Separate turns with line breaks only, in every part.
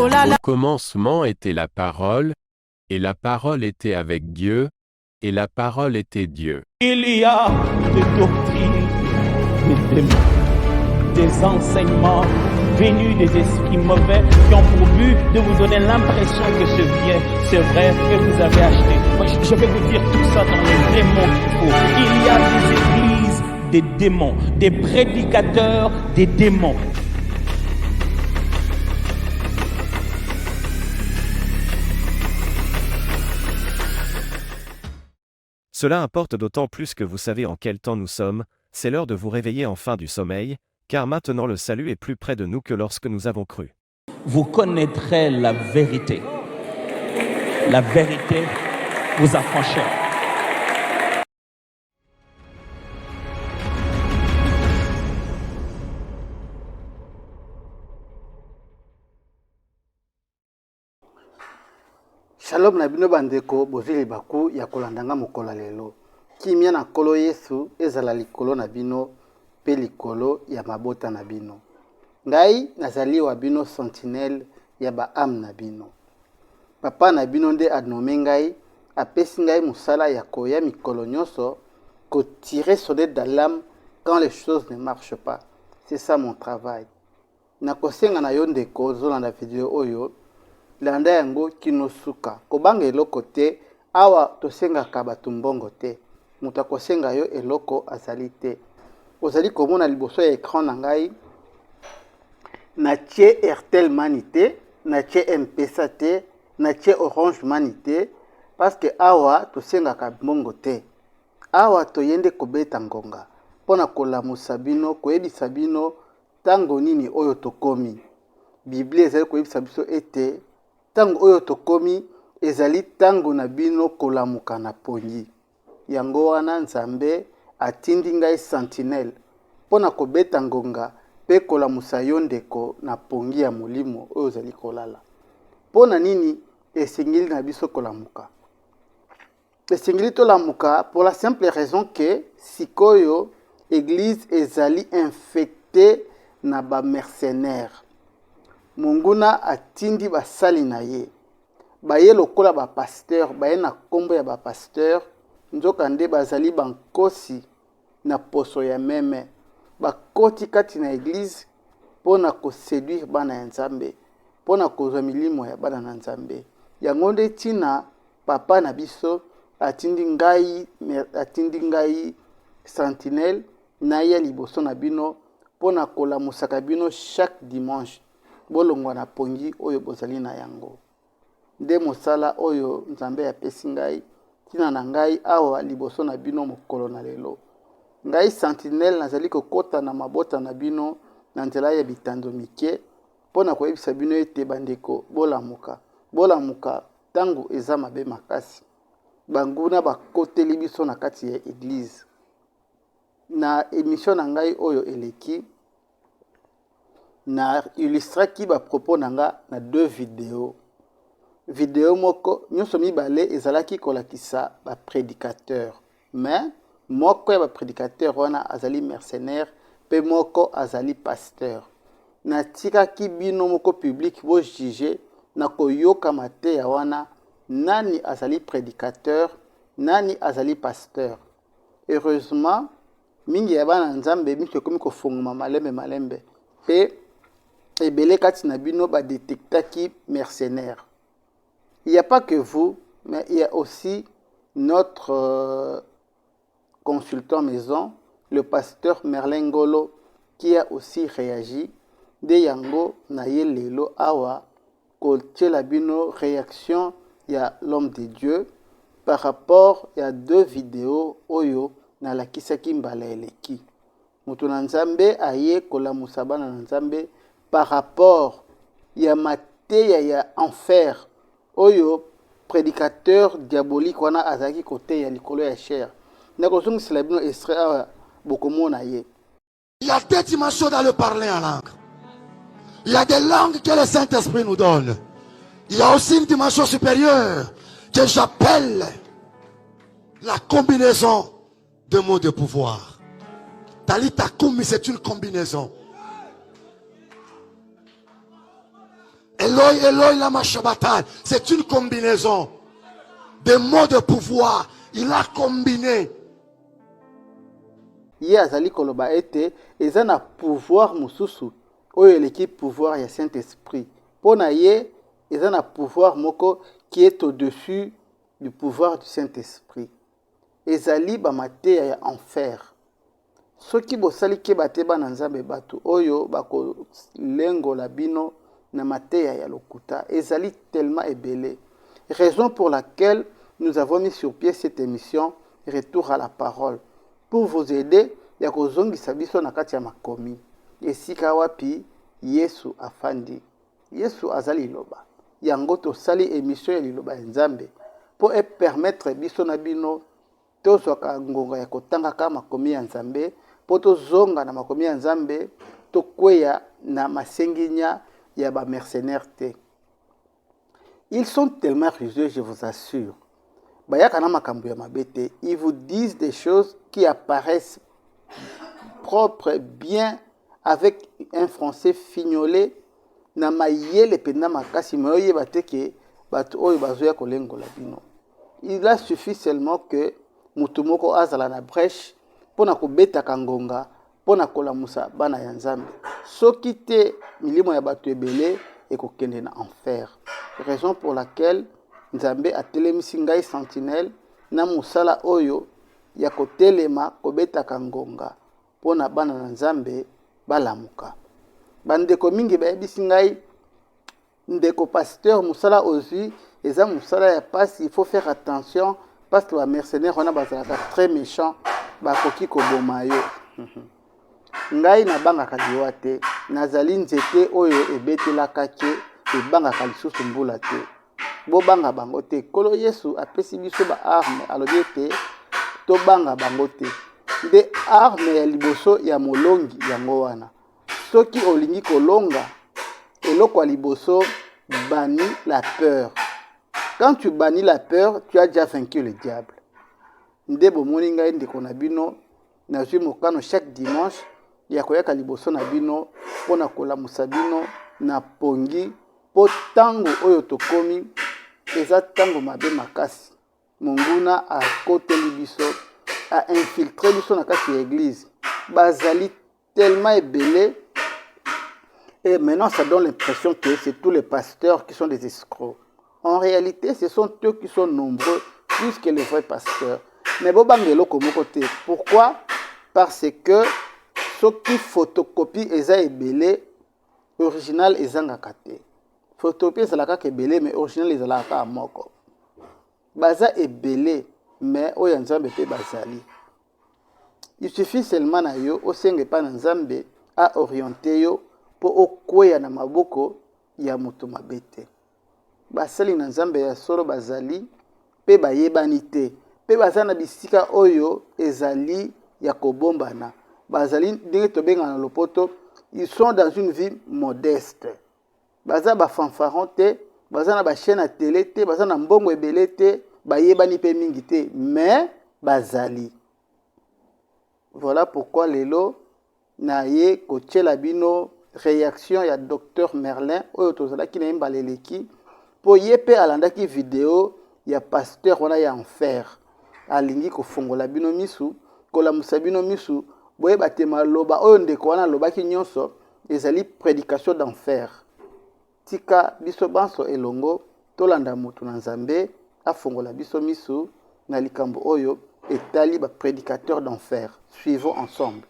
Au commencement était la parole, et la parole était avec Dieu, et la parole était Dieu.
Il y a des doctrines, des démons, des enseignements venus des esprits mauvais qui ont pour but de vous donner l'impression que c'est bien, c'est vrai, que vous avez acheté. Moi, je vais vous dire tout ça dans les vrais mots qu'il faut. Il y a des églises, des démons, des prédicateurs, des démons.
Cela importe d'autant plus que vous savez en quel temps nous sommes, c'est l'heure de vous réveiller enfin du sommeil, car maintenant le salut est plus près de nous que lorsque nous avons cru.
Vous connaîtrez la vérité. La vérité vous affranchira.
Shalom na bino bandeko bozili baku ya kolandanga mokola lelo. Kimia na kolo Yesu ezala likolo na bino pe likolo ya mabota na bino. Ngai nazali wa bino sentinelle ya ba âme na bino. Papa na bino nde anome ngai apesi ngai musala ya koya mikolo nyonso ko tirer sonnette d'alarme quand les choses ne marchent pas. C'est ça mon travail. Na kosenga na yo ndeko zolanda video oyo landa yango kinosuka kobanga eloko te awa tosengaka bato mbongo te moto akosenga yo eloko azali te ozali komona liboso ya écran na ngai natie Airtel Money te natie M-Pesa te natie Orange Money te parce que awa tosengaka mbongo te awa toyende kobeta ngonga mpona kolamusa bino koyebisa bino ntango nini oyo tokomi Biblia ezali koyebisa biso ete tango oyo tokomi ezali tango na bino kolamuka na pongi. Yango wana Nzambe atindi ngai sentinelle mpona kobeta ngonga pe kolamusa yo ndeko na pongi ya molimo oyo ozali kolala. Mpona nini esengeli na biso kolamuka? Esengeli tolamuka pour la simple raison que sikoyo église ezali infectée na ba mercenaires. Munguna atindi basali na ye. Baye lokola ba pasteur, baye na kombo ya ba pasteur, nzoka nde bazali bankosi na poso ya meme. Bakoti kati na église pona ko séduire bana ya Nzambe, pona kozwa milimo ya bana na Nzambe. Yango nde tina papa na biso atindi ngai sentinelle na ya liboso na bino pona kolamusaka bino chaque dimanche. Bolongwa na pongi oyo bozali na yango. Nde mosala oyo Nzambe apesi ngai tina na ngai awa liboso na bino mokolo na lelo. Ngai sentinelle nazali kokota na mabota na bino na nzela ya bitando mike mpona koyebisa bino ete bandeko bolamuka. Bolamuka tango eza mabe makasi. Banguna bakoteli biso na kati ya église. Na émission na ngai oyo eleki na illustraki ba propos nanga na 2 vidéos. Vidéo moko nyonso mibale ezalaki kolakisa ba prédicateur. Mais moko ya ba prédicateur wana azali mercenaire pe moko azali pasteur. Na tikaki bino moko public bo juger na koyoka mate ya wana nani azali prédicateur, nani azali pasteur. Heureusement mingi ya bana Nzambe miko komi kofunguma malembe pe ebele kati na bino ba détectaki mercenaire. Il n'y a pas que vous, mais il y a aussi notre consultant maison, le pasteur Merlin Ngolo, qui a aussi réagi. De yango na ye lelo awa kotie la bino réaction ya l'homme de Dieu par rapport ya 2 vidéos oyo na lakisaki mbala eleki. Mutu na Nzambe aye kolamusa bana na Nzambe par rapport ya mateya ya enfer oyo prédicateur diabolique wana azaki côté ya likolo ya chair. Nakozongi sila bino extrait awa bokomona ye.
Il y a 2 dimensions dans le parler en langue. Il y a des langues que le Saint-Esprit nous donne. Il y a aussi une dimension supérieure que j'appelle la combinaison de mots de pouvoir. Talita Koumi, c'est une combinaison. Eloi, Eloi, lama sabachthani. C'est une combinaison de mots de pouvoir. Il a combiné.
Ye azali koloba ete eza na pouvoir mosusu oyo eleki pouvoir ya Saint-Esprit. Pona ye eza na pouvoir moko qui est au-dessus du pouvoir du Saint-Esprit. Ezali ba mateya ya enfer. Soki bosali keba te bana nzambe bato oyo bako lengola bino na mateya ya lokuta ezali tellement ebele. Raison pour laquelle nous avons mis sur pied cette émission Retour à la parole pour vous aider ya kozongisa biso na kati ya makomi. Esika wapi Yesu afandi. Yesu azali loba. Yango tosali émission ya liloba ya Nzambe pour permettre biso na bino tozwaka ngonga ya kotangaka makomi ya Nzambe po tozonga na makomi ya Nzambe tokweya na masenginya ya ba mercenaires te. Ils sont tellement rusés, je vous assure. Bayaka na makambo ya mabete, ils vous disent des choses qui apparaissent propres, bien, avec un français fignolé, na mayele penda makasi moye bateke bato oyo bazoya kolengola bino. Il a suffi seulement que mutumoko azala na brèche pona kobeta kangonga pona kolamusa bana ya Nzambe. Soki te milimo ya bato ebele ekokende na enfer. Raison pour laquelle Nzambe atelemisi ngai sentinelle na musala oyo ya kotelema kobeta kangonga pona bana na Nzambe balamuka. Bandeko mingi bayebisi ngai ndeko pasteur musala ozwi eza musala ya pasi, il faut faire attention parce que les mercenaires on a bazalaka très méchant bakoki koboma yo. Ngai na bangaka liwa te, nazali nzete oyo ebetelaka ke ebangaka lisusu mbula te. Bo banga bango te. Kolo Yesu apesi biso ba arme alobi ete to banga bango te. De arme ya liboso ya molongi yango wana. Soki olingi kolonga eloko ya liboso bani la peur. Quand tu bannis la peur, tu as déjà vaincu le diable. Nde bomoni ngai ndeko na bino nazwi mokano chaque dimanche ya koyaka liboso na bino pona kolamusa bino na pongi po tango oyo tokomi eza tango mabe makasi. Monguna a koteli biso a infiltré biso na kati ya église. Bazali tellement ebele et maintenant ça donne l'impression que c'est tous les pasteurs qui sont des escrocs. En réalité, ce sont eux qui sont nombreux plus que les vrais pasteurs. Mais bobangelo comme côté. Pourquoi? Parce que ce qui photocopie eza ebele original ezangaka te. Photocopie ezalaka ebele mais original ezalaka moko. Baza ebele mais oya Nzambe pe bazali. Il suffit seulement na yo osenge pa na Nzambe a orienter yo po okweya na maboko ya mutu mabete. Basali na Nzambe ya solo bazali pe bayebani te. Pe bazana bisika oyo ezali ya kobombana. Bazali ndenge tobenga na lopoto, ils sont dans une vie modeste. Baza ba fanfaron te, baza na ba chaîne à télé te, baza na mbongo ebele te, bayebani pe mingi te, mais bazali. Voilà pourquoi lelo na ye kotiela bino réaction ya docteur Merlin oyo tozalaki na mbaleleki po ye pe alandaki vidéo ya pasteur wana ya enfer alingi kofongola bino misu kolamusa bino misu boye batema loba oyo ndeko wana lobaki nyonso ezali prédication d'enfer. Tika biso banso elongo tolanda mutu na Nzambe afongola biso misu na likambo oyo etali ba prédicateur d'enfer. Suivons ensemble.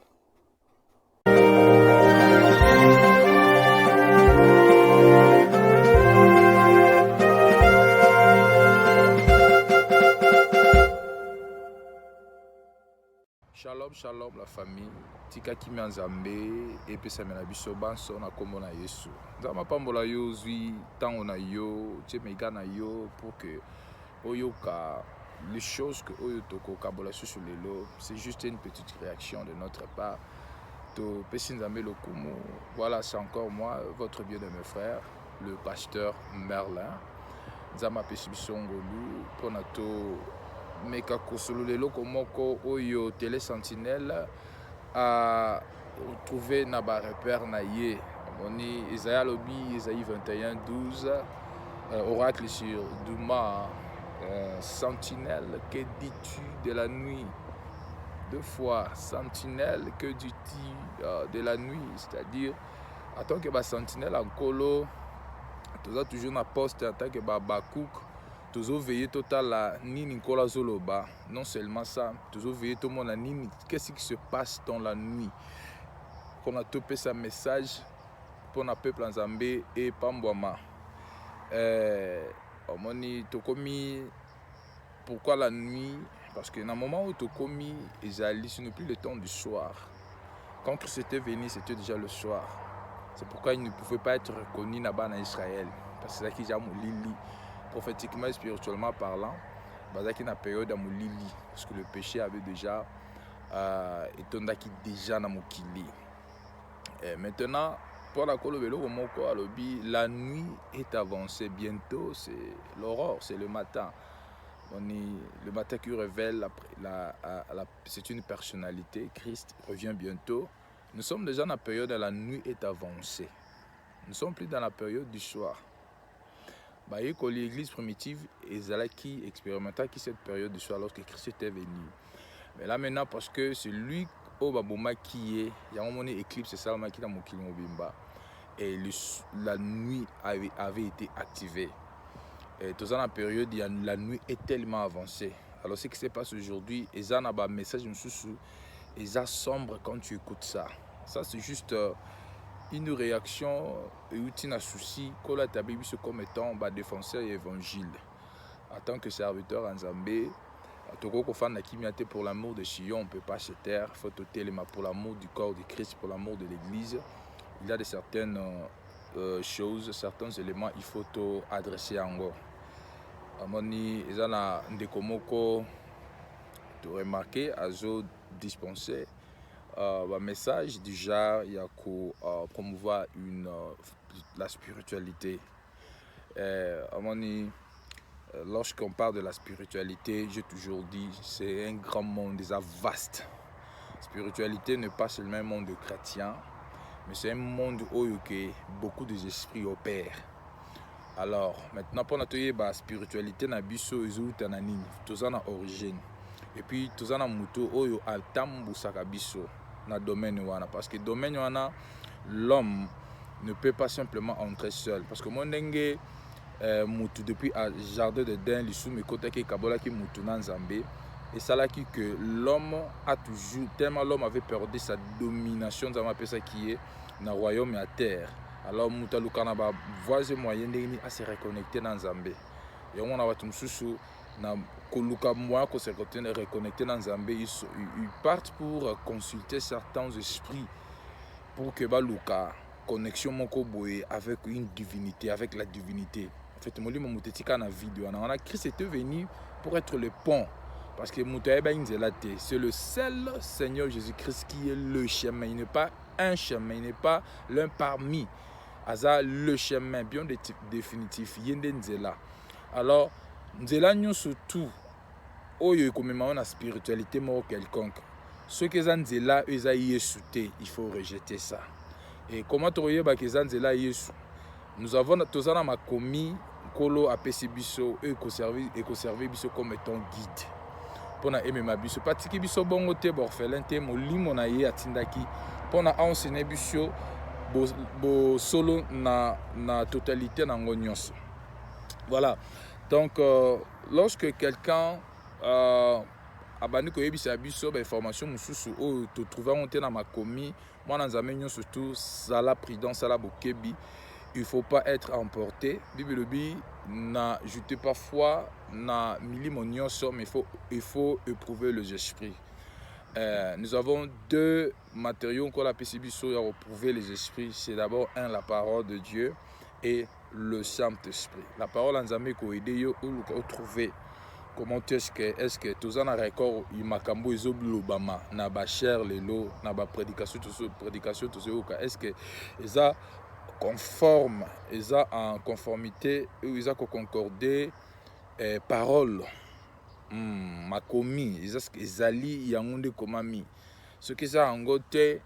Shalom, shalom la famille. Tika kimi Nzambe epesa mena biso banso na kombo na Yesu. Nzama pambola yo zwi tango na yo, tchemeka na yo pour que oyoka les choses que oyo toko kabola sur lelo, c'est juste une petite réaction de notre part. To pesi Nzambe lokumu. Voilà, c'est encore moi, votre bien-aimé frère, le pasteur Merlin. Nzama pesi biso ngolu pona to meka kosolo lelo komoko oyo télé sentinelle a trouvé na ba repère na ye On est Isaïe Lobby, Isaïe 21, 12, oracle sur Douma, sentinelle, que dis-tu de la nuit? 2 fois, sentinelle, que dis-tu de la nuit? C'est-à-dire, en tant que sentinelle en colo, tu as toujours un poste en tant que Bakouk, tu as veillé total à Nini Nkola Zoloba. Non seulement ça, tu as veillé tout le monde à Nini. Qu'est-ce qui se passe dans la nuit? Qu'on a topé ce message pour le peuple en Zambie et Pambouama. Pourquoi la nuit? Parce que dans le moment où tu as commis, ce n'est plus le temps du soir. Quand c'était venu, c'était déjà le soir. C'est pourquoi il ne pouvait pas être reconnu là-bas en Israël. Parce que c'est là qu'il y a Moulili. Prophétiquement et spirituellement parlant, c'est là qu'il y a une période à Moulili. Parce que le péché avait déjà été déjà dans Moukili. Maintenant, pour la Kolobelo, la nuit est avancée. Bientôt, c'est l'aurore, c'est le matin. Le matin qui révèle, c'est une personnalité. Christ revient bientôt. Nous sommes déjà dans la période où la nuit est avancée. Nous ne sommes plus dans la période du soir. L'église primitive qui expérimenta cette période du soir lorsque Christ était venu. Mais là maintenant, parce que c'est lui qui est, il y a un moment éclipse, c'est ça qui est dans mon Kilimobimba. Et la nuit avait été activée. Et dans la période, la nuit est tellement avancée. Alors ce qui se passe aujourd'hui, il y a un message et ça sombre quand tu écoutes ça. Ça c'est juste une réaction et un souci qu'on a établi comme étant défenseur et évangile. En tant que serviteur en Zambie, pour l'amour de Sion, on ne peut pas se taire. Il faut pour l'amour du corps de Christ, pour l'amour de l'Église. Il y a certaines choses, certains éléments, il faut adresser en gros. Amoni, ils ont des komoko de remarquer, azo dispenser un message déjà, il y a promouvoir la spiritualité. Amoni, lorsqu'on parle de la spiritualité, j'ai toujours dit, c'est un grand monde, déjà vaste. La spiritualité n'est pas seulement un monde de chrétiens, mais c'est un monde où beaucoup d'esprits opèrent. Alors, maintenant, pour notre la spiritualité, na biso ezuta na nini, tous en origine. Et puis, tous en muto oyo altambu sakabiso na domaine wana. Parce que domaine wana, l'homme ne peut pas simplement entrer seul. Parce que mon dengue mutu depuis le jardin de Den, l'issou me kota ki kabola ki mutu na Nzambe. Et ça là que l'homme a toujours, tellement l'homme avait perdu sa domination dans ma personne qui est dans le royaume et à terre. Alors, Moutalouka n'a pas voisin moyen à se reconnecter dans Zambie. Et on a tout sous na koluka moyen qu'on se reconnecter dans Zambie. Ils partent pour consulter certains esprits pour que baluka connexion moko boye avec une divinité, avec la divinité. En fait, moi mon moutetika na vidéo on a Christ était venu pour être le pont. Parce que c'est le seul Seigneur Jésus-Christ qui est le chemin. Il n'est pas un chemin, il n'est pas l'un parmi. Aza le chemin bien définitif. Alors, Nzela nous surtout, oyo commémorant la spiritualité mort quelconque. Ceux qui sont Nzela, ils sont il faut rejeter ça. Et comment tu vois que Nzela nous avons tous en ma commis, Kolo a Biso et conservé Biso comme étant guide. Pour aimer ma biso patiki biso bongo te borfelin te molimo na ye atindaki pour enseigner biso bo solo na totalité na ngonyos. Voilà. Donc lorsque quelqu'un abandi ko yebisa biso ba information mususu o to trouver on te na makomi moi na nzamenyo surtout sala prudence sala bokebi. Il ne faut pas être emporté. Bible n'a jeté pas foi, n'a millimonion, mais il faut éprouver les esprits. Nous avons 2 matériaux qu'on a PCB pour éprouver les esprits. C'est d'abord la parole de Dieu et le Saint-Esprit. La parole en Zambie qu'on aide à trouver comment est-ce que tous en record il makambo ezobulobama na ba cher lelo na ba prédication tous est-ce que ça conforme, ils ont en conformité, ils ont concordé parole, ma commis, ils allient yangonde komami. Ce qui ça en côté,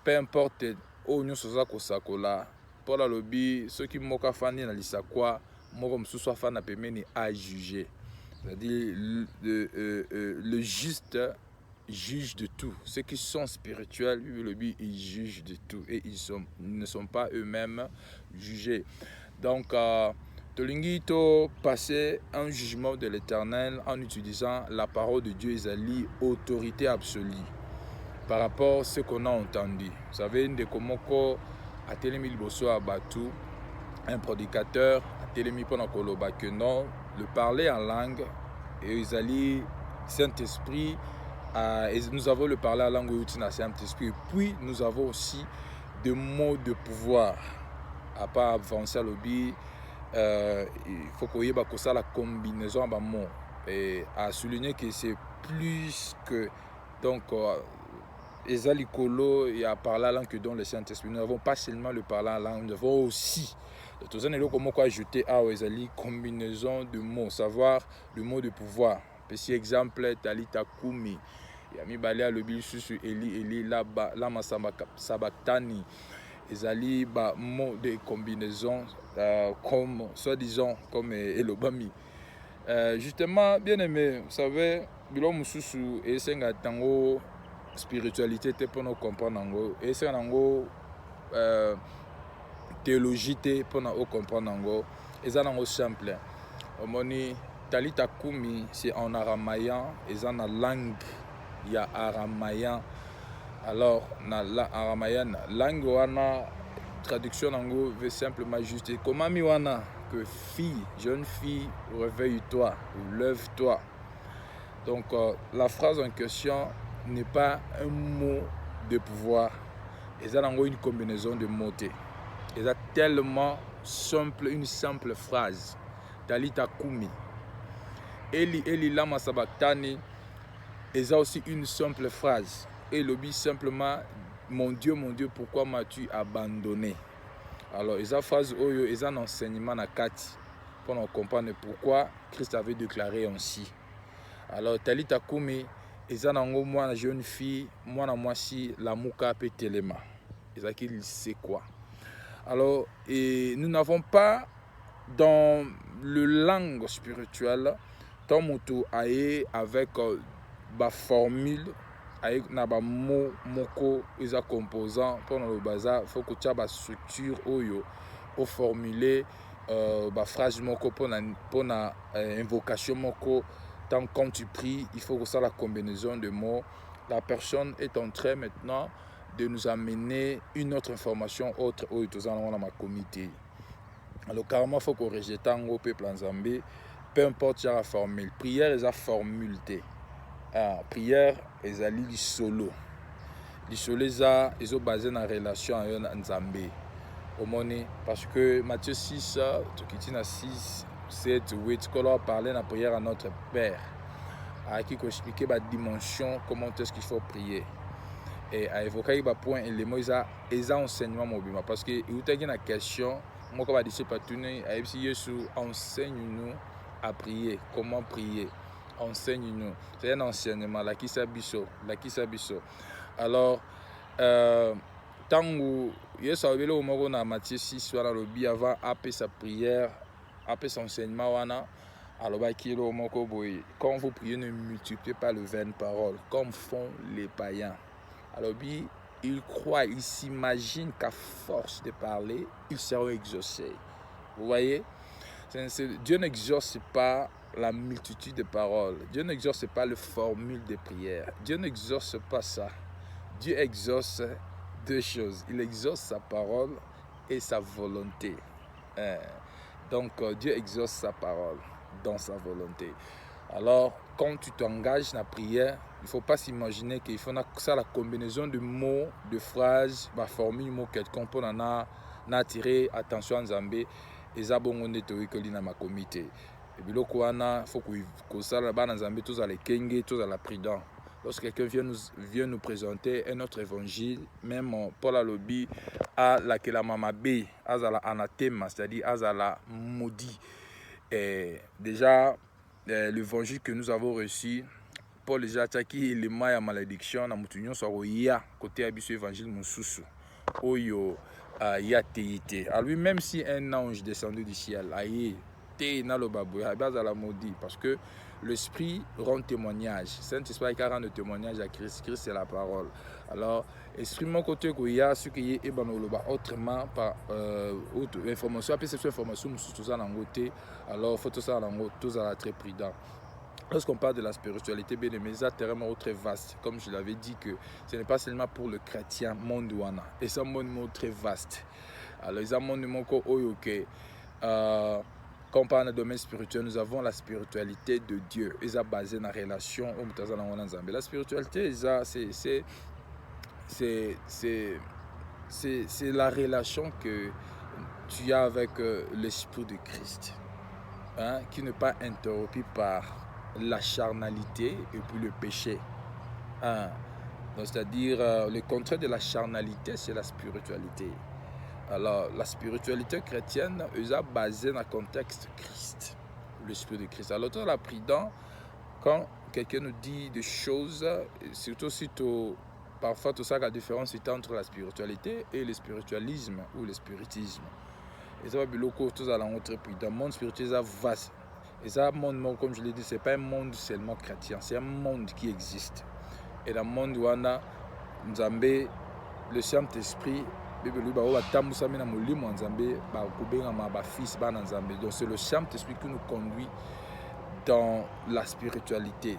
peu importe oyo nyonso oza kosakola Paul alobi soki moko afandi na lisakwa moko mosusu afandi pembeni a juger. C'est-à-dire le juste juge de tout. Ceux qui sont spirituels, ils jugent de tout et ils ne sont pas eux-mêmes jugés. Donc, Tolingi to passer un jugement de l'Éternel en utilisant la parole de Dieu, Isalie, autorité absolue par rapport à ce qu'on a entendu. Vous savez, Ndekomoko a télémi liboso à Batou, un prédicateur a télémi pendant Koloba que non, le parler en langue et Isalie, Saint-Esprit, et nous avons le parler en langue Utina Saint-Esprit. Puis nous avons aussi des mots de pouvoir. À part avancer à l'objet, il faut qu'on y ait la combinaison de mots. Et à souligner que c'est plus que donc Ezali Kolo et à parler la langue que dans le Saint-Esprit. Nous n'avons pas seulement le parler en langue, nous avons aussi tout ça comment ajouter à Ezali combinaison de mots, savoir le mot de pouvoir. Petit exemple, Talita Kumi, Yami Balea le Bilsusu Eli Lama Sabatani, Ezali ba mots de combinaison comme soi-disant comme Elobami. Justement, bien aimé, vous savez, Bilo Mususu et Senga Tango spiritualité pour nous comprendre et c'est nango théologie pour nous comprendre et ça nango simple. Omoni Talita Kumi c'est en aramaïen et ça na langue il y a aramaïen. Alors na aramaïen langue wana traduction nango veut simplement juste comment mi wana que fille, jeune fille, réveille-toi ou lève-toi. Donc la phrase en question n'est pas un mot de pouvoir, et ça a une combinaison de mots. Et ça tellement simple, une simple phrase. Talita Kumi. Eli Lama Sabatani, et ça aussi une simple phrase. Et l'objet simplement, mon Dieu, pourquoi m'as-tu abandonné? Alors, cette phrase, c'est un enseignement à Kati pour nous comprendre pourquoi Christ avait déclaré ainsi. Alors, Talita Kumi, et ça, moi, la jeune fille, moi, si la mouka peut téléma. Et ça, qu'il sait quoi. Alors, et nous n'avons pas dans le langue spirituelle, tant moto aye avec la formule, avec na ba mot moko, les composants pour le bazar, faut que tu aies la structure oyo pour formuler la phrase moko pour na invocation moko. Tant quand tu pries, il faut que ça la combinaison de mots. La personne est en train maintenant de nous amener une autre information autre où nous allons dans ma comité. Alors carrément, il faut qu'on rejette un peuple en Zambie, peu importe la formule. Prière est la formule. Prière est la ligne solo. Les solo ils ont basé dans la relation en Zambie. Parce que Matthieu 6, tu 6. 7, 8, quand on parlait de la prière à notre Père, à qui expliquer la dimension, comment est-ce qu'il faut prier. Et à évoquer le point, et les mots, ils ont enseignement mobile. Parce que, il y a une question, moi, comme je dis, Jésus enseigne-nous à prier. Comment prier? Enseigne-nous. C'est un enseignement, la qui s'abisso. Alors, tant que Jésus a vu au Matthieu 6, soit le bi avant, après sa prière, après son enseignement, quand vous priez, ne multipliez pas le vaines paroles, comme font les païens. Alors, ils croient, ils s'imaginent qu'à force de parler, ils seront exaucés. Vous voyez? Dieu n'exauce pas la multitude de paroles. Dieu n'exauce pas les formules de prière. Dieu n'exauce pas ça. Dieu exauce deux choses. Il exauce sa parole et sa volonté. Donc, Dieu exauce sa parole dans sa volonté. Alors, quand tu t'engages dans la prière, il ne faut pas s'imaginer qu'il faut ça la combinaison de mots, de phrases, de formules, mots quelconque pour attirer attention à Zambé et ça bon on est dans ma comité. Et puis il faut que ça là-bas dans Zambé tous à les kenge, tous à la prudence. Lorsque quelqu'un vient nous présenter un autre évangile, même Paul a lobby à la mamabé, à la anathème, c'est-à-dire à la maudit. Et déjà, l'évangile que nous avons reçu, Paul déjà attaqué les mailles à malédiction, dans notre union soit côté abisso évangile Moussousou. oyo ya teite. Alors lui, même si un ange descendu du ciel, aïe, te na lo baboy, la maudit, parce que l'Esprit rend témoignage. Saint-Esprit qui rend témoignage à Christ. Christ, c'est la parole. Alors, esprit mon côté qu'il y a ce qui est autrement par autre information. Après cette information, nous sommes en côté. Alors, il faut tout ça en côté, tous à très prudent. Lorsqu'on parle de la spiritualité, bien aimé, c'est tellement très vaste. Comme je l'avais dit, que ce n'est pas seulement pour le chrétien, monde ouana. Et c'est un monde très vaste. Alors, c'est un monde ok. Quand on parle de domaine spirituel, nous avons la spiritualité de Dieu. Elle est basée dans la relation. La spiritualité, c'est la relation que tu as avec l'Esprit de Christ, hein, qui n'est pas interrompue par la charnalité et puis le péché. Hein. C'est-à-dire, le contraire de la charnalité, c'est la spiritualité. Alors, la spiritualité chrétienne est basée dans le contexte Christ, l'Esprit de Christ. Alors, dans la prudence, quand quelqu'un nous dit des choses, surtout, parfois, tout ça, la différence est entre la spiritualité et le spiritualisme ou le spiritisme. Et ça va beaucoup, tout ça, dans le monde spirituel est vaste. Et ça, monde, comme je l'ai dit, ce n'est pas un monde seulement chrétien, c'est un monde qui existe. Et dans le monde où on a Nzambé, le Saint-Esprit, donc c'est le Saint-Esprit qui nous conduit dans la spiritualité.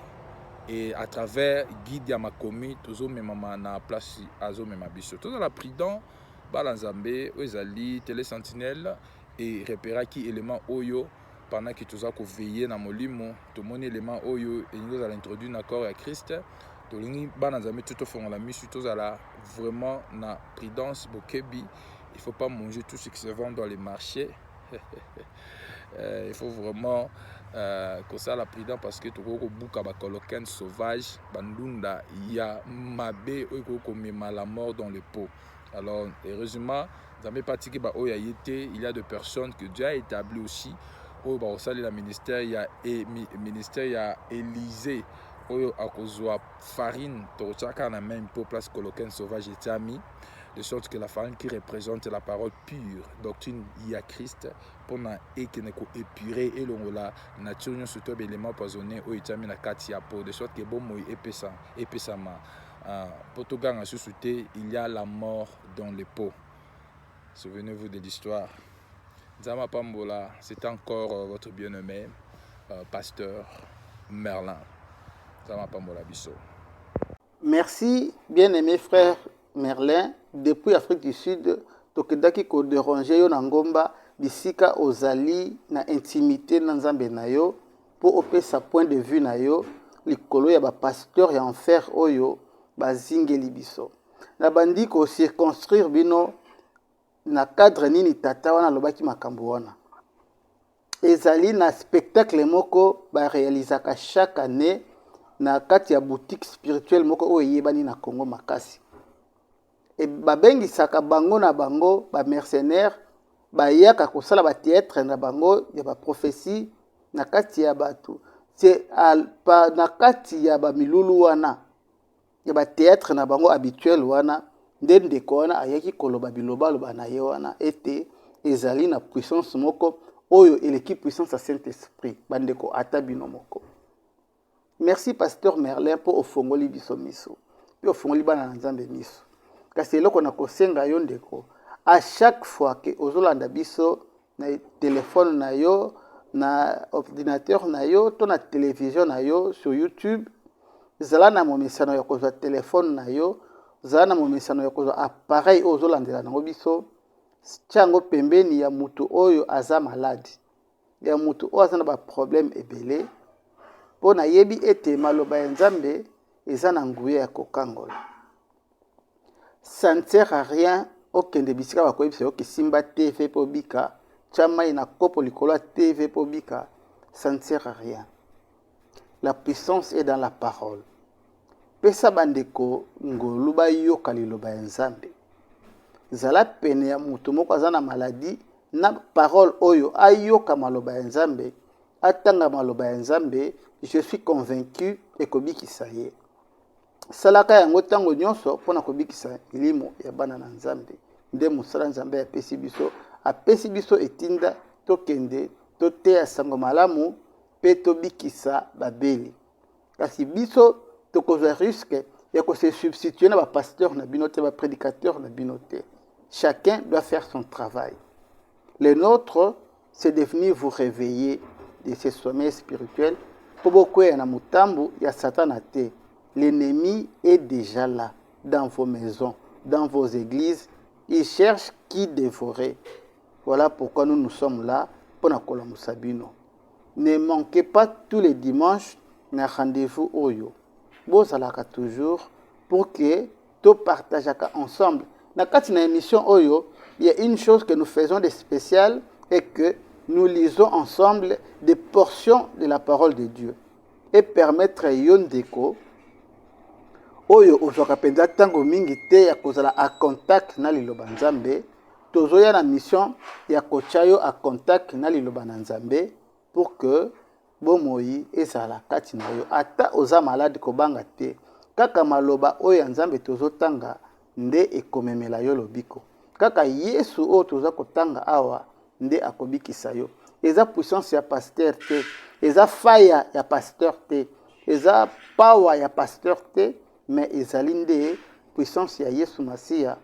Et à travers guide Yamakomi, toujours même na place azo même biso. Tout dans la prudence, balanzambe, ozali, télé sentinelle et repéra qui élément oyo pendant que tous a veiller na molimo, tout mon élément oyo et nous allons introduire d'accord à Christ. Tolingi banazami tout au fond la mission tous à la vraiment na prudence bokebi. Il faut pas manger tout ce qui se vend dans les marchés. Il faut vraiment que ça la prudence parce que tu vois beaucoup de coloquins sauvages, bandunda, il y a mabé ou la mort dans le pot. Alors heureusement, dans mes pratiques il y a des personnes que Dieu a établi aussi. Au le ministère, il y a Élysée. À cause de la farine, chacun a même pour place coloquin sauvage et ami, de sorte que la farine qui représente la parole pure, doctrine il y a Christ, pour et qui n'est qu'épuré et l'on la nature nous surtout élément poisonné au itami na katia pour de sorte que bon moi épessa ma pour tout gang à sous-souté il y a la mort dans les pots. Souvenez-vous de l'histoire. Zama Pambola, c'est encore votre bien-aimé pasteur Merlin.
Merci, bien-aimé frère Merlin. Depuis Afrique du Sud, tokedaki ko déranger yo na ngomba bisika ozali na intimité na nzambe na yo pour opesa point de vue na yo likolo ya ba pasteur ya enfer oyo bazingeli biso. Na bandi ko circonstruire bino na cadre nini tata wana lobaki makambo wana. Ezali na spectacle moko ba réalisaka chaque année na kati ya boutique spirituelle moko oyo yebani na Congo makasi. Et babengisaka bango na bango ba mercenaires bayaka kosala ba théâtre na bango ya ba prophétie na kati ya batu. C'est na kati ya ba milulu wana ya ba théâtre na bango habituel wana ndende ko wana ayaki koloba biloba loba na ye wana ete ezali na puissance moko oyo eleki puissance ya Saint-Esprit bandeko ata bino moko. Merci pasteur Merlin pour ofongoli biso miso. Puis ofongoli bana nzambe miso. Kasi eloko na kosenga yo ndeko. À chaque fois que ozolanda biso na téléphone na yo, na ordinateur na yo, to na télévision na yo sur YouTube, zala na momesano ya kozwa téléphone na yo, zala na momesano ya kozwa appareil ozolandela nango biso, tiango pembeni ya mutu oyo aza malade. Ya mutu oyo aza na ba problème ebele. Po na yebi ete maloba ya nzambe eza na nguya ya kokangola. Ça ne sert à rien okende bisika bakoyebisa yo kisimba TV po bika, chamai na kopo likolo TV po bika, ça ne sert à rien. La puissance est dans la parole. Pesa bandeko ngolu ba yoka liloba ya nzambe. Zala pene ya mutu moko aza na maladie na parole oyo ayoka maloba ya nzambe, atanga maloba ya nzambe. Je suis convaincu et kobiki saye. salaka yango ntango nyonso mpona kobikisa elimo ya bana na nzambe nde mosala nzambe apesi biso etinda tokende toteya sango malamu mpe tobikisa babeli. Kasi biso tokozwa risque ya kose substituer na bapasteur na bino te baprédicateur na bino te. Chacun doit faire son travail. Le nôtre, c'est de venir vous réveiller de ce sommeil spirituel pour beaucoup na mutambu ya Satan te. L'ennemi est déjà là, dans vos maisons, dans vos églises. Il cherche qui dévorer. Voilà pourquoi nous sommes là pour nous sabino. Ne manquez pas tous les dimanches un rendez-vous Oyo. Vous allez toujours pour que tout partage ensemble. Dans la émission Oyo, il y a une chose que nous faisons de spécial et que nous lisons ensemble des portions de la parole de Dieu et permettre yon deko Oyo ozwaka penza tango mingi te ya kozala a contact na liloba nzambe tozoya na mission ya kochayo a contact na liloba na nzambe pour que bomoi ezala kati na yo ata oza malade kobanga te kaka maloba oyo nzambe tozotanga nde ekomemela yo lobiko kaka Yesu oyo toza kotanga awa nde akobikisa yo eza puissance ya pasteur te eza faya ya pasteur te eza power ya pasteur te mais ezali nde puissance ya Yesu Masiya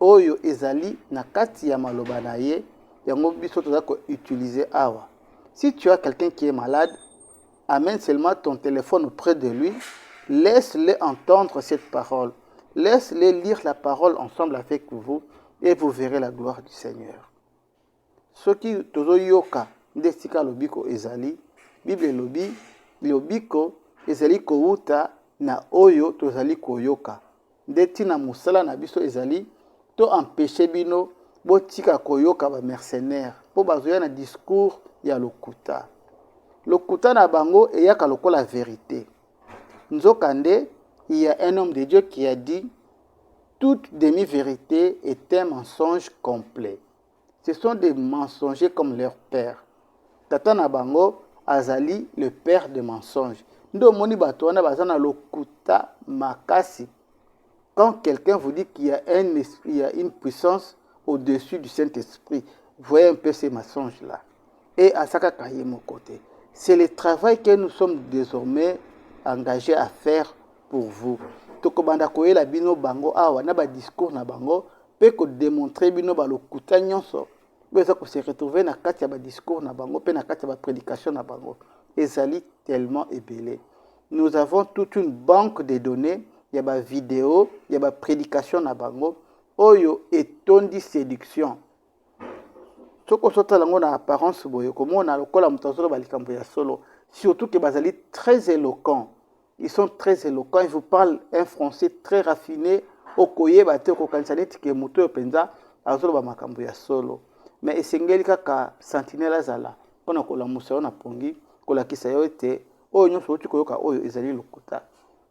oyo ezali na kati ya maloba na ye yango biso toza ko utiliser awa. Si tu as quelqu'un qui est malade, amène seulement ton téléphone auprès de lui, laisse-le entendre cette parole, laisse-le lire la parole ensemble avec vous et vous verrez la gloire du Seigneur. Ce qui tozo yoka nde sika lobiko ezali Bible lobi lobiko ezali kouta na oyo tozali koyoka nde tina musala na biso ezali to empêcher bino botika koyoka ba mercenaires po bazoya na discours ya lokuta na bango eyaka lokola vérité nzokande il y a un homme de Dieu qui a dit toute demi-vérité est un mensonge complet. Ce sont des mensongers comme leur père. Tata na bango azali le père des mensonges. Ndo moni bato wana bazana lokuta makasi. Quand quelqu'un vous dit qu'il y a une puissance au-dessus du Saint-Esprit, voyez un peu ces mensonges-là. Et à Saka mon côté. C'est le travail que nous sommes désormais engagés à faire pour vous. Tokobanda koyela bino bango awa na ba discours na bango pe ko démontrer bino ba lokuta nyonso. Beza ko se retrouver na kati ya ba discours na bango pe na kati ya ba prédication na bango. Ezali tellement ébélé. Nous avons toute une banque de données, il y a ba vidéo, il y a ba prédication na bango. Oyo etondi séduction. Soko sota lango na apparence boyo komona lokola mutazolo balikambo ya solo, surtout que bazali très éloquents. Ils sont très éloquents, ils vous parlent un français très raffiné, okoye bate ko kansaneti ke muto penza azolo ba makambo ya solo. Mais esengeli kaka sentinelle azala pona ko la musa na pongi ko la kisa yo ete oyo nyonso otu koyoka oyo ezali lokuta.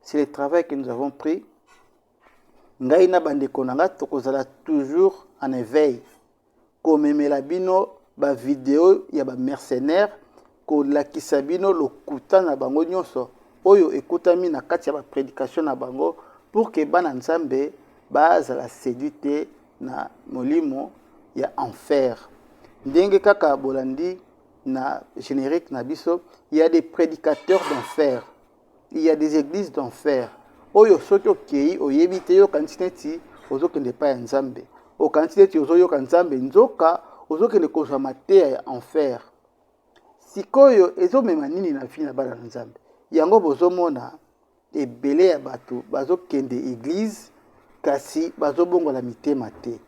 C'est le travail que nous avons pris. Ngai na bandeko nanga tokozala toujours en éveil. Komemela bino ba vidéo ya ba mercenaires ko la kisa bino lokuta na bango nyonso oyo ekutami na kati ya ba prédication na bango pour que bana nzambe bazala séduite na molimo ya enfer. Ndenge kaka bolandi na générique na biso, il y a des prédicateurs d'enfer. Il y a des églises d'enfer. Oyo soki okei oyebite yo kantineti ozokende pa ya nzambe. O kantineti ozoyoka nzambe nzoka ozokende kozwa mateya ya enfer. Sikoyo ezomema nini na vie na bana nzambe. Yango bozomona ebele ya bato bazokende église kasi bazobongola mitema te.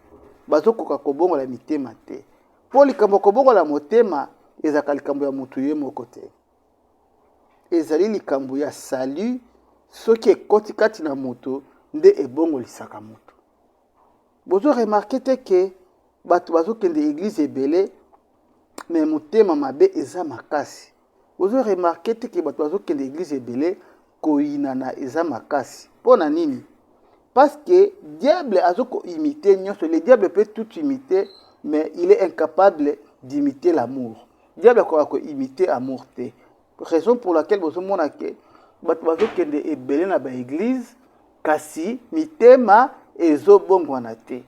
Bazokoka kobongola mitema te. Po likambo kobongola motema ezaka likambo ya mutu ye moko te. Ezali likambo ya salut soki ekoti kati na mutu nde ebongolisaka mutu. Bozo remarqué te ke bato bazokende église ebele mais motema mabe eza makasi. Bozo remarqué te ke bato bazokende église ebele koyinana eza makasi. Pona nini? Parce que diable azoko imiter nyonso. Le diable peut tout imiter, mais il est incapable d'imiter l'amour. Diable ko imiter amour te. Raison pour laquelle bozo mona ke bato bazokende ebele na ba église kasi mitema ezobongwana te.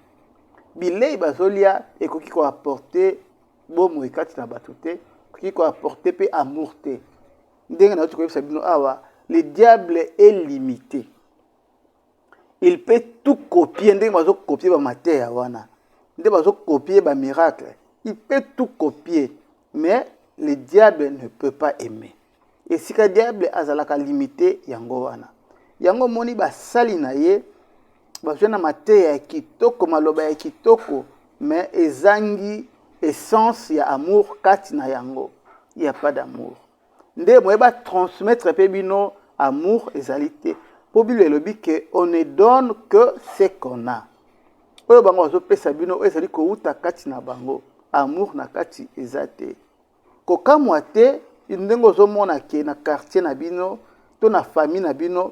Bilei bazolia ekoki koapporte bomoi kati na bato te, ekoki koapporte pe amour te. Ndenge na koyebisa bino awa, le diable est limité. Il peut tout copier, ndenge bazo copier ba mateya wana. Ndenge bazo copier ba miracle. Il peut tout copier, mais le diable ne peut pas aimer. Et si le diable azalaka limité yango wana. Yango moni basali na ye, bazwana mateya ya kitoko, maloba ya kitoko, mais ezangi essence ya amour kati na yango. Il n'y a pas d'amour. Nde moyeba transmettre pe bino amour ezalité. Pour Bible elobi que on ne donne que ce qu'on a. Oyo bango bazo pesa bino ezali ko uta kati na bango. Amour na kati ezate. Ko kamwa te ndenge ozomona ke na quartier na bino to na famille na bino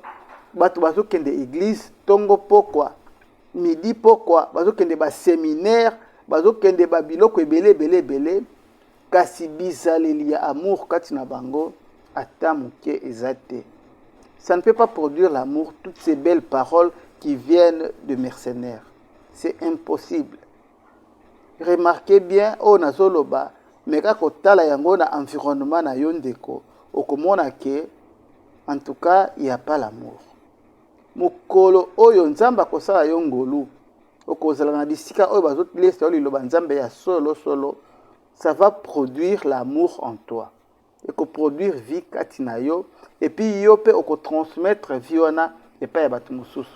bato bazo kende église tongo pokwa midi pokwa bazo kende ba séminaire bazo kende ba biloko ebele kasi bizaleli ya amour kati na bango ata moke ezate. Ça ne peut pas produire l'amour, toutes ces belles paroles qui viennent de mercenaires. C'est impossible. Remarquez bien, on a zoloba, mais quand tala yango na environnement na yondeko, okomona ke, en tout cas, il n'y a pas l'amour. Mukolo oyo nzamba kosala yongolu, okozala na bisika oyo bazot lesa oyo liloba nzambe ya solo, ça va produire l'amour en toi. Et que produire vie katinayo et puis yo pe oko transmettre vie wana et pas ya batu mususu.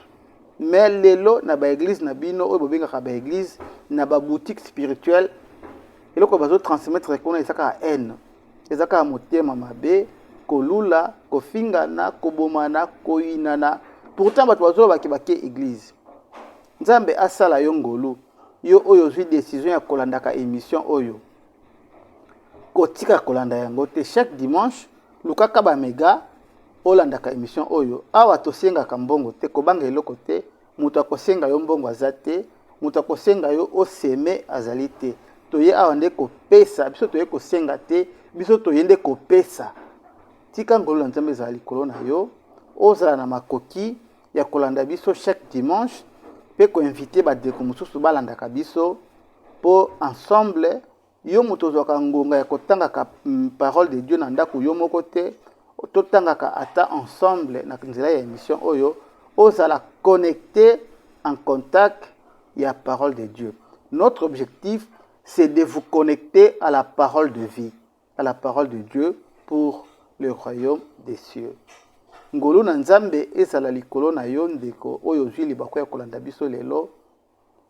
Mais lelo na ba église na bino oyo bobengaka ba église na ba boutique spirituelle eloko bazo transmettre kona ezaka haine, ezaka motema mabe, kolula, kofingana, kobomana, koinana. Pourtant batu bazo bakibake église. Nzambe asala yo ngolu yo oyo zwi décision ya kolandaka émission oyo. Kotika kolanda yango te chaque dimanche lukaka ba mega olandaka émission oyo awa tosenga kambongo te kobanga eloko te mutu akosenga yo mbongo azate mutu akosenga yo oseme azali te toye awa nde kopesa biso toye kosenga te biso toyende kopesa tika ngolo nzambe ezali likolo na yo ozala na makoki ya kolanda biso chaque dimanche pe ko inviter ba deko mususu balandaka biso po ensemble yo moto zwaka ngonga ya kotangaka parole de Dieu na ndako yo moko te totangaka ata ensemble na nzela ya émission oyo ozala connecté en contact ya parole de Dieu. Notre objectif c'est de vous connecter à la parole de vie, à la parole de Dieu pour le royaume des cieux. Ngolo na nzambe ezala likolo na yo ndeko oyo zwi libako ya kolanda biso lelo.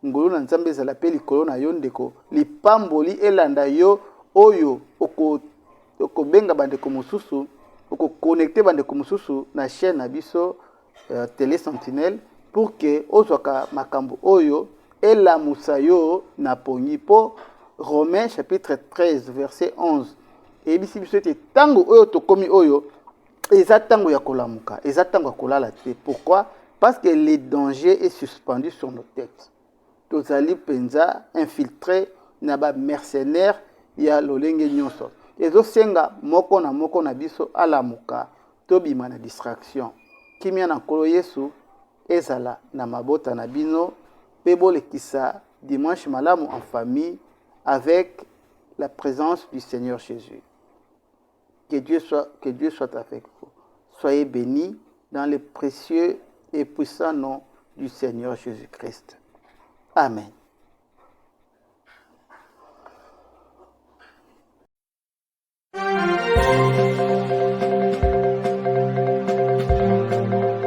Ngolo na nzambe ezala pe likolo na yo ndeko lipamboli elanda yo oyo oko benga bandeko mususu oko connecter bandeko mususu na chaîne na biso Télé Sentinelle pour que ozwaka makambo oyo elamusa yo na pongi po Romains chapitre 13 verset 11 et bisi biso te tango oyo tokomi oyo eza tango ya kolamuka eza tango ya kolala te. Pourquoi? Parce que le danger est suspendu sur nos têtes. Tozali penza infiltré na ba mercenaires ya lolenge nyonso ezosenga moko na biso alamuka tobima na distraction kimia na nkolo Yesu ezala na mabota na bino pe bolekisa dimanche malamu en famille avec la présence du Seigneur Jésus. Que Dieu soit avec vous. Soyez bénis dans le précieux et puissant nom du Seigneur Jésus-Christ. Amen.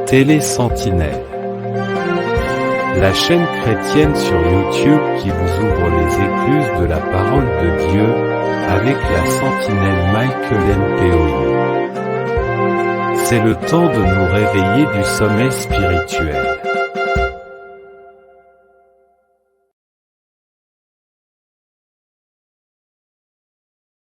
Télé Sentinelle, la chaîne chrétienne sur YouTube qui vous ouvre les écluses de la parole de Dieu avec la sentinelle Michael Mpeoui. C'est le temps de nous réveiller du sommeil spirituel.